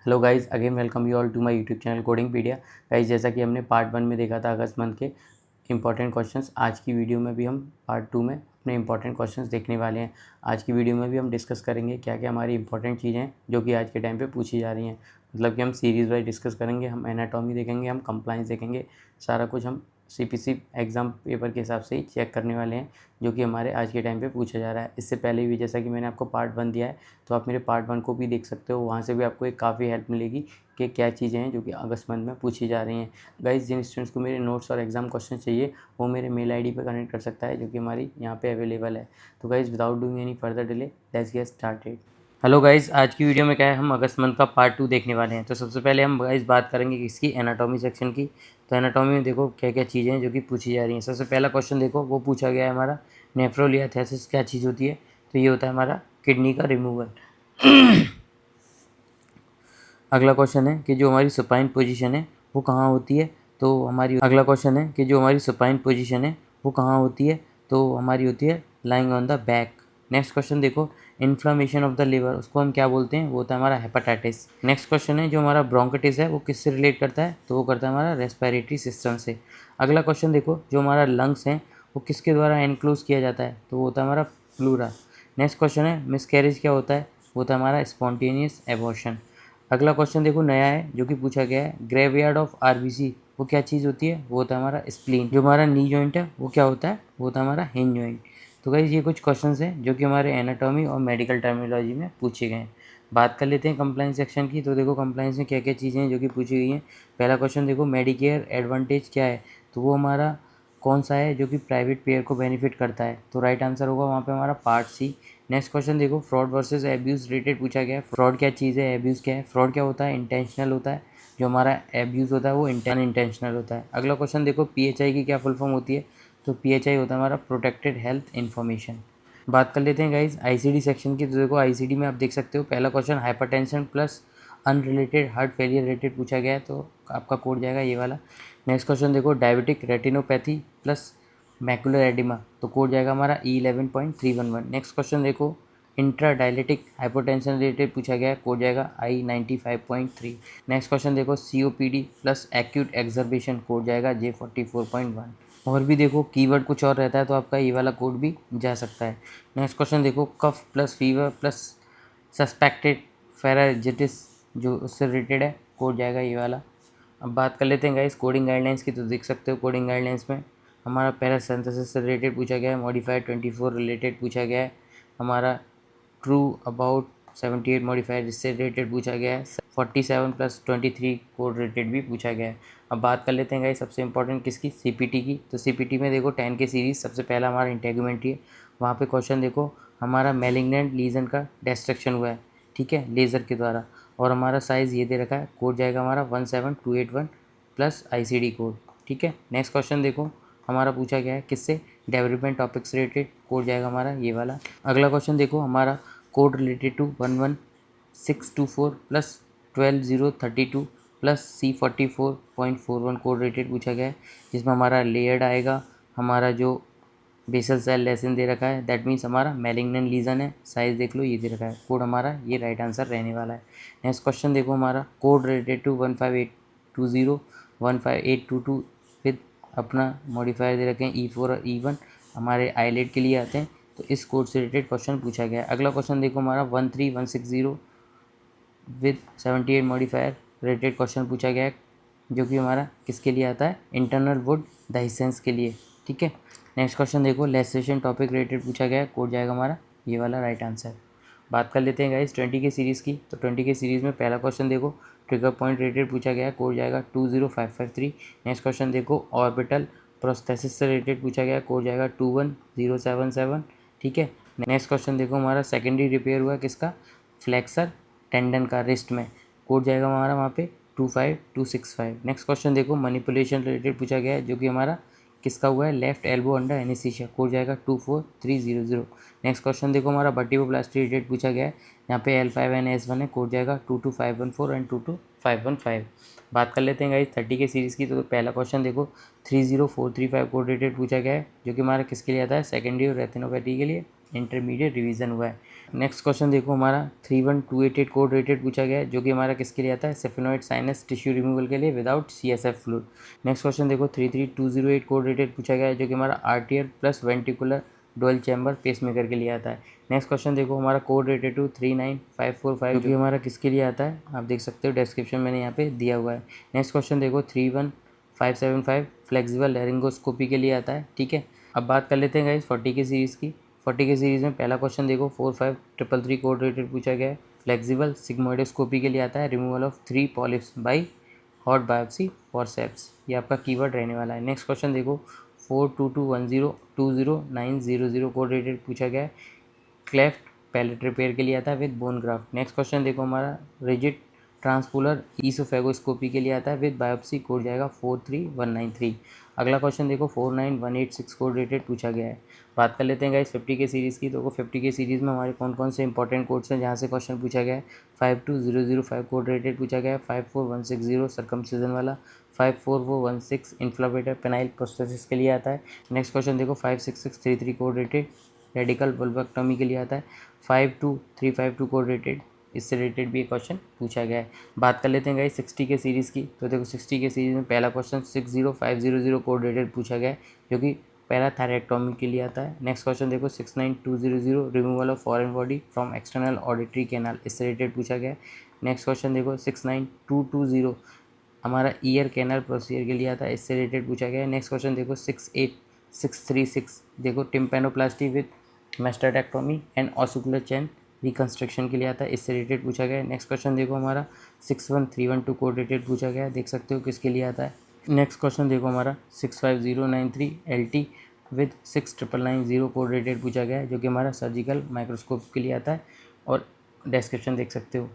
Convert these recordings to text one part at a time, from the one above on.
Hello guys, again welcome you all to my YouTube channel Codingpedia. Guys, जैसा कि हमने part 1 में देखा था अगस्त मंथ के इंपॉर्टेंट क्वेश्चंस, आज की वीडियो में भी हम पार्ट 2 में अपने इंपॉर्टेंट क्वेश्चंस देखने वाले हैं। आज की वीडियो में भी हम डिस्कस करेंगे क्या क्या हमारी इंपॉर्टेंट चीज़ें हैं जो कि आज के टाइम पे पूछी जा रही हैं। मतलब कि हम सीरीज़ वाइज डिस्कस करेंगे, हम एनाटॉमी देखेंगे, हम कंप्लाइंस देखेंगे, सारा कुछ हम सीपीसी एग्ज़ाम पेपर के हिसाब से ही चेक करने वाले हैं जो कि हमारे आज के टाइम पे पूछा जा रहा है। इससे पहले भी जैसा कि मैंने आपको पार्ट 1 दिया है, तो आप मेरे पार्ट 1 को भी देख सकते हो, वहाँ से भी आपको एक काफ़ी हेल्प मिलेगी कि क्या चीज़ें हैं जो कि अगस्त मंथ में पूछी जा रही हैं। गाइस, जिन स्टूडेंट्स को मेरे नोट्स और एग्जाम क्वेश्चन चाहिए वो मेरे मेल आईडी पे कनेक्ट कर सकता है जो कि हमारी यहाँ पे अवेलेबल है। तो guys, without doing any further delay, let's get started. Hello guys, आज की वीडियो में क्या है, हम अगस्त मंथ का पार्ट 2 देखने वाले हैं। तो सबसे पहले हम गाइस बात करेंगे किसकी, एनाटॉमी सेक्शन की। तो एनाटॉमी में देखो क्या क्या चीज़ें हैं जो कि पूछी जा रही हैं। सबसे पहला क्वेश्चन देखो, वो पूछा गया है हमारा, नेफ्रोलियाथेसिस क्या चीज़ होती है। तो ये होता है हमारा किडनी का रिमूवल। अगला क्वेश्चन है कि जो हमारी सुपाइन पोजीशन है वो कहाँ होती है। तो हमारी अगला क्वेश्चन है कि जो हमारी सुपाइन पोजीशन है वो कहाँ होती है। तो हमारी होती है lying on the back. Next question देखो, इन्फ्लामेशन ऑफ द लिवर, उसको हम क्या बोलते हैं, वो होता है हमारा हेपेटाइटिस। नेक्स्ट क्वेश्चन है जो हमारा ब्रोंकाइटिस है वो किससे रिलेट करता है। तो वो करता है हमारा रेस्पिरेटरी सिस्टम से। अगला क्वेश्चन देखो, जो हमारा लंग्स हैं वो किसके द्वारा एनक्लोज किया जाता है। तो वो होता है हमारा प्लूरा। नेक्स्ट क्वेश्चन है मिसकैरेज क्या होता है। वो होता है हमारा स्पॉन्टेनियस एबॉर्शन। अगला क्वेश्चन देखो नया है जो कि पूछा गया है, ग्रेवयार्ड ऑफ आरबीसी वो क्या चीज़ होती है। वो होता है हमारा स्प्लीन। जो हमारा नी जॉइंट है वो क्या होता है, वो होता है हमारा हिंज जॉइंट। तो गाइस, ये कुछ क्वेश्चंस हैं जो कि हमारे एनाटॉमी और मेडिकल टर्मिनोलॉजी में पूछे गए हैं। बात कर लेते हैं कंप्लाइंस सेक्शन की। तो देखो कंप्लाइंस में क्या क्या चीज़ें हैं जो कि पूछी गई हैं। पहला क्वेश्चन देखो, मेडिकेयर एडवांटेज क्या है। तो वो हमारा कौन सा है जो कि प्राइवेट पेयर को बेनिफिट करता है। तो राइट आंसर होगा वहाँ पे हमारा पार्ट सी। नेक्स्ट क्वेश्चन देखो, फ्रॉड वर्सेस एब्यूज़ रिलेटेड पूछा गया है। फ्रॉड क्या चीज़ है, एब्यूज़ क्या है। फ्रॉड क्या होता है, इंटेंशनल होता है। जो हमारा एब्यूज़ होता है वो अनइंटेंशनल होता है। अगला क्वेश्चन देखो, पीएचआई की क्या फुल फॉर्म होती है। तो पीएचआई होता है हमारा प्रोटेक्टेड हेल्थ इन्फॉर्मेशन। बात कर लेते हैं गाइज आईसीडी सेक्शन की। तो देखो आईसीडी में आप देख सकते हो, पहला question hypertension plus unrelated heart failure related पूछा गया है। तो आपका कोड जाएगा ये वाला। नेक्स्ट क्वेश्चन देखो, diabetic retinopathy plus macular oedema. तो कोड जाएगा हमारा E11.311। नेक्स्ट क्वेश्चन देखो, इंट्रा डायलिटिक हाइपोटेंशन रिलेटेड पूछा गया है। कोड जाएगा I95.3। नेक्स्ट क्वेश्चन देखो, COPD प्लस एक्यूट एक्जर्बेशन। कोड जाएगा J44.1। और भी देखो कीवर्ड कुछ और रहता है तो आपका ये वाला कोड भी जा सकता है। नेक्स्ट क्वेश्चन देखो, कफ प्लस फीवर प्लस सस्पेक्टेड फेराइटिस, जो उससे रिलेटेड है, कोड जाएगा ये वाला। अब बात कर लेते हैं गाइस कोडिंग गाइडलाइंस की। तो देख सकते हो कोडिंग गाइडलाइंस में हमारा पैरासिंथेसिस से रिलेटेड पूछा गया है, मॉडिफायर 24 रिलेटेड पूछा गया है, हमारा ट्रू अबाउट 78 मॉडिफायर जिससे रिलेटेड पूछा गया है, 47 प्लस 23 कोड रिलेटेड भी पूछा गया है। अब बात कर लेते हैं गाइस सबसे इंपॉर्टेंट किसकी, सीपीटी की। तो सीपीटी में देखो 10 के सीरीज़, सबसे पहला हमारा इंटेगुमेंट्री है। वहाँ पे क्वेश्चन देखो, हमारा मैलिग्नेंट लीजन का डिस्ट्रक्शन हुआ है, ठीक है, लेज़र के द्वारा, और हमारा साइज़ ये दे रखा है। कोड जाएगा हमारा 17281 प्लस आईसीडी कोड, ठीक है। नेक्स्ट क्वेश्चन देखो, हमारा पूछा गया है किससे, डेवलपमेंट टॉपिक्स रिलेटेड। कोड जाएगा हमारा ये वाला। अगला क्वेश्चन देखो, हमारा code related to 11624 plus 12032 plus C44.41 code related पूछा गया है, जिसमें हमारा लेयर्ड आएगा, हमारा जो बेसल सेल लेसन दे रखा है, दैट मीन्स हमारा मैलिग्नेंट लीजन है, साइज देख लो ये दे रखा है। कोड हमारा ये राइट आंसर रहने वाला है। नेक्स्ट क्वेश्चन देखो, हमारा कोड रिलेटेड टू 15820 15822 विद अपना मॉडिफायर दे रखे हैं E4 और E1, हमारे आईलेट के लिए आते हैं। तो इस कोड से रिलेटेड क्वेश्चन पूछा गया है। अगला क्वेश्चन देखो, हमारा 13160 विद 78 मॉडिफायर रिलेटेड क्वेश्चन पूछा गया है, जो कि हमारा किसके लिए आता है, इंटरनल वुड डाइसेंस के लिए, ठीक है। नेक्स्ट क्वेश्चन देखो, लेस्ट्रेशन टॉपिक रिलेटेड पूछा गया है। कोड जाएगा हमारा ये वाला राइट आंसर। बात कर लेते हैं गाइस 20 के सीरीज़ की। तो 20 के सीरीज़ में पहला क्वेश्चन देखो, ट्रिगर पॉइंट रिलेटेड पूछा गया है। कोड जाएगा 20553। नेक्स्ट क्वेश्चन देखो, ऑर्बिटल प्रोस्थेसिस से रिलेटेड पूछा गया है। कोड जाएगा 21077, ठीक है। नेक्स्ट क्वेश्चन देखो, हमारा सेकेंडरी रिपेयर हुआ किसका, फ्लेक्सर टेंडन का रिस्ट में। कोड जाएगा हमारा वहाँ पे 25265। नेक्स्ट क्वेश्चन देखो, मैनिपुलेशन रिलेटेड पूछा गया है, जो कि हमारा किसका हुआ है, left elbow under anaesthesia. Code जाएगा 24300। नेक्स्ट क्वेश्चन देखो, हमारा वर्टिब्रोप्लास्टी रिलेटेड पूछा गया है, यहाँ पे L5 है, कोड जाएगा 22514 एंड 22515। बात कर लेते हैं गाइस 30 के सीरीज़ की। तो पहला क्वेश्चन देखो, 30435 कोड रिलेटेड पूछा गया है, जो कि हमारा किसके लिए आता है, सेकेंडरी और रेटिनोपैथी के लिए। इंटरमीडिएट रिवीजन हुआ है। नेक्स्ट क्वेश्चन देखो हमारा 31288 कोड रेटेड पूछा गया है, जो कि हमारा किसके लिए आता है, सेफेनॉइड साइनस टिश्यू रिमूवल के लिए without CSF fluid. Next question देखो 33208 कोड रेटेड पूछा गया है, जो कि हमारा atrial plus ventricular dual chamber pacemaker के लिए आता है। नेक्स्ट क्वेश्चन देखो हमारा कोड रेटेड टू 39545, जो कि हमारा किसके लिए आता है, आप देख सकते हो डिस्क्रिप्शन मैंने यहाँ पे दिया हुआ है। नेक्स्ट क्वेश्चन देखो 31575 फ्लेक्सिबल लैरिंगोस्कोपी के लिए आता है। ठीक है, अब बात कर लेते हैं गाइस 40 के सीरीज़ की। 40 के सीरीज़ में पहला क्वेश्चन देखो 45333 कोड रेटेड पूछा गया है, फ्लेक्सिबल सिग्मोइडोस्कोपी के लिए आता है, removal of 3 polyps by hot biopsy forceps, ये आपका कीवर्ड रहने वाला है। नेक्स्ट क्वेश्चन देखो 4221020900 कोड रेटेड पूछा गया है, क्लेफ्ट पैलेट रिपेयर के लिए आता है with bone graft. Next question देखो हमारा रिजिड ट्रांसपोलर ईसोफेगोस्कोपी के लिए आता है विद बायोप्सी, कोड जाएगा 43193। अगला क्वेश्चन देखो 49186 कोड रेटेड पूछा गया है। बात कर लेते हैं गाइस 50 के सीरीज़ की। तो 50 के सीरीज़ में हमारे कौन कौन से इंपॉर्टेंट कोड्स हैं जहाँ से क्वेश्चन पूछा गया है। 52005 कोड रेटेड पूछा गया है, 54160 सर्कमसिजन वाला, 54416 इन्फ्लामेटर पेनाइल प्रोस्थेसिस के लिए आता है। नेक्स्ट क्वेश्चन देखो 56633 कोड रेटेड रेडिकल वल्वेक्टोमी के लिए आता है, 52352 कोड रेटेड, इससे रिलेटेड भी एक क्वेश्चन पूछा गया है। बात कर लेते हैं गाइस 60 के सीरीज़ की। तो देखो 60 के सीरीज़ में पहला क्वेश्चन 60500 कोड रेटेड पूछा गया है, जो कि पहला थायरेक्टोमी के लिए आता है। नेक्स्ट क्वेश्चन देखो 69200 removal of foreign body from external auditory canal, इससे रिलेटेड पूछा गया है। नेक्स्ट क्वेश्चन देखो 69220 हमारा ईयर कैनल प्रोसीजर के लिए आता है, इससे रिलेटेड पूछा गया है। नेक्स्ट क्वेश्चन देखो 68636 देखो tympanoplasty with mastoidectomy and ossicular chain reconstruction के लिए आता है, इससे रिलेटेड पूछा गया है। नेक्स्ट क्वेश्चन देखो हमारा 61312 कोड रेटेड पूछा गया है, देख सकते हो किसके लिए आता है। नेक्स्ट क्वेश्चन देखो हमारा 65093 LT विद 6990 कोड रेटेड पूछा गया है, जो कि हमारा सर्जिकल माइक्रोस्कोप के लिए आता है, और डिस्क्रिप्शन देख सकते हो।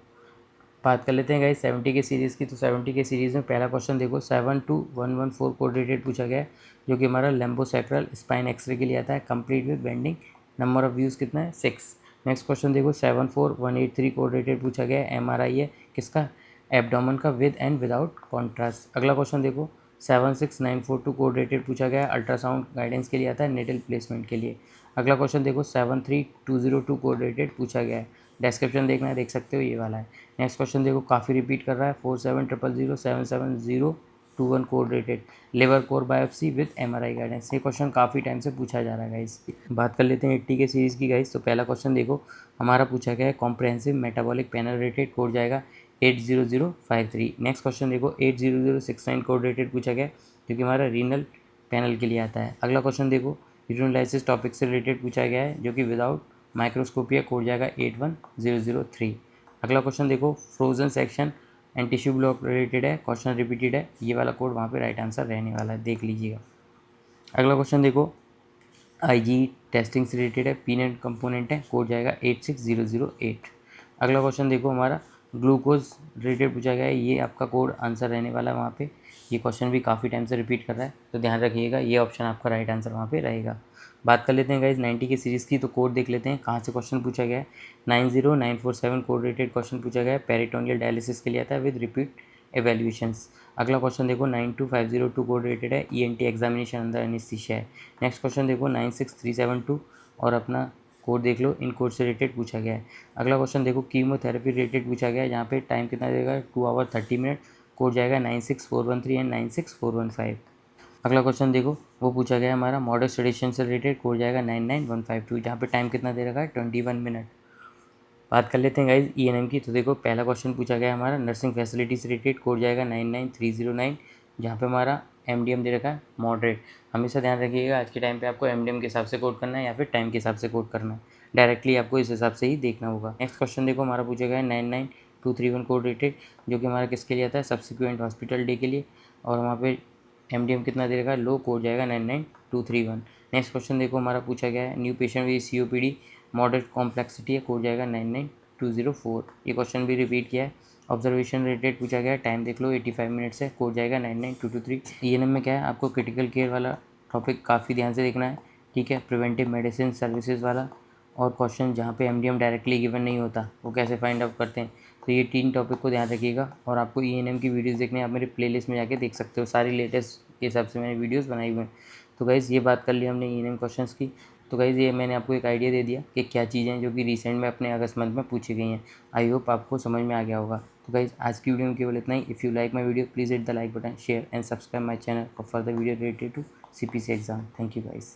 बात कर लेते हैं गाइस 70 के सीरीज़ की। तो 70 के सीरीज़ में पहला क्वेश्चन देखो 72114 कोड रेटेड पूछा गया है, जो कि हमारा लेम्बोसैक्रल स्पाइन एक्सरे के लिए आता है, complete with bending, number of views कितना है 6। नेक्स्ट क्वेश्चन देखो 74183 कोड रेटेड पूछा गया है, MRI है किसका, एब्डोमेन का, विद एंड विदाउट कॉन्ट्रास्ट। अगला क्वेश्चन देखो 76942 कोड रेटेड पूछा गया है, अल्ट्रासाउंड गाइडेंस के लिए आता है, नेटल प्लेसमेंट के लिए। अगला क्वेश्चन देखो 73202 कोड रेटेड पूछा गया है, डिस्क्रिप्शन देखना है, देख सकते हो ये वाला है। नेक्स्ट क्वेश्चन देखो काफ़ी रिपीट कर रहा है, 4700077021 code rated, liver core biopsy with MRI guidance. ये क्वेश्चन काफ़ी टाइम से पूछा जा रहा है गाइस। बात कर लेते हैं 80 के सीरीज़ की गाइस। तो पहला क्वेश्चन देखो हमारा पूछा गया है, comprehensive metabolic panel rated, code जाएगा 80053। नेक्स्ट क्वेश्चन देखो 80069 कोड रेटेड पूछा गया, जो कि हमारा रीनल पैनल के लिए आता है। अगला क्वेश्चन देखो यूरिनलाइसिस टॉपिक से रिलेटेड पूछा गया है, जो कि विदाउट माइक्रोस्कोपिया, कोड जाएगा 81003। अगला क्वेश्चन देखो frozen section and tissue block related है, क्वेश्चन रिपीटेड है, ये वाला कोड वहाँ पे राइट आंसर रहने वाला है, देख लीजिएगा। अगला क्वेश्चन देखो IG टेस्टिंग से रिलेटेड है, पीनेट कंपोनेंट है, कोड जाएगा 86008। अगला क्वेश्चन देखो हमारा ग्लूकोज रिलेटेड पूछा गया है, ये आपका कोड आंसर रहने वाला है वहाँ पे। ये क्वेश्चन भी काफ़ी टाइम से रिपीट कर रहा है, तो ध्यान रखिएगा, ये ऑप्शन आपका राइट आंसर वहाँ पे रहेगा। बात कर लेते हैं गाइज 90 की सीरीज़ की। तो कोड देख लेते हैं कहाँ से क्वेश्चन पूछा गया है। 90947 कोड रेटेड क्वेश्चन पूछा गया है, पेरिटोनियल डायलिसिस के लिए आता है विद रिपीट एवेल्यूएशंस। अगला क्वेश्चन देखो 92502 कोड रेटेड है, ENT एग्जामिनेशन अंदर एनेस्थीसिया है। नेक्स्ट क्वेश्चन देखो 96372 और अपना कोड देख लो, इन कोड से रिलेटेड पूछा गया है। अगला क्वेश्चन देखो कीमोथेरेपी रिलेटेड पूछा गया है, जहाँ पे टाइम कितना देगा 2 आवर 30 मिनट, कोड जाएगा 96413 एंड 96415। अगला क्वेश्चन देखो वो पूछा गया है हमारा मॉडल सेडेशन से रिलेटेड, कोड जाएगा 99152, जहाँ पे टाइम कितना दे रखा है 21 मिनट। बात कर लेते हैं गाइज ENM की। तो देखो पहला क्वेश्चन पूछा गया हमारा नर्सिंग फैसिलिटी से रिलेटेड, कोड जाएगा 99309, जहाँ पे हमारा MDM दे रखा है मॉडरेट। हमेशा ध्यान रखिएगा आज के टाइम पे आपको MDM के हिसाब से कोड करना है या फिर टाइम के हिसाब से कोड करना है, डायरेक्टली आपको इस हिसाब से ही देखना होगा। नेक्स्ट क्वेश्चन देखो हमारा पूछा गया है 99231 कोड रेटेड, जो कि हमारा किसके लिए आता है, सब्सिक्वेंट हॉस्पिटल डे के लिए, और वहाँ पे MDM कितना दे रखा है लो, कोड जाएगा 99231। नेक्स्ट क्वेश्चन देखो हमारा पूछा गया है new patient with COPD moderate complexity है, कोड जाएगा 99204। ये क्वेश्चन भी रिपीट किया है। ऑब्जर्वेशन रिलेटेड पूछा गया है, टाइम देख लो 85 मिनट्स है, कोड जाएगा 99223। ENM में क्या है, आपको क्रिटिकल केयर वाला टॉपिक काफ़ी ध्यान से देखना है, ठीक है, प्रिवेंटिव मेडिसिन सर्विसेज वाला, और क्वेश्चन जहाँ पे MDM डायरेक्टली गिवन नहीं होता वो कैसे फाइंड आउट करते हैं। तो ये 3 टॉपिक को ध्यान रखिएगा, और आपको ENM की वीडियोस देखने आप मेरे प्लेलिस्ट में जाके देख सकते हो, सारी लेटेस्ट के हिसाब से मैंने वीडियोस बनाई हुई हैं। तो गाइज़ ये बात कर ली हमने ENM क्वेश्चंस की। तो गाइज़ ये मैंने आपको एक आइडिया दे दिया कि क्या चीज़ें हैं जो कि रिसेंट में अपने अगस्त मंथ में पूछी गई हैं। आई होप आपको समझ में आ गया होगा। तो गाइज़ आज की वीडियो में केवल इतना ही। If you like my video please hit the like button, share and subscribe my channel for further video related to CPC exam. Thank you guys.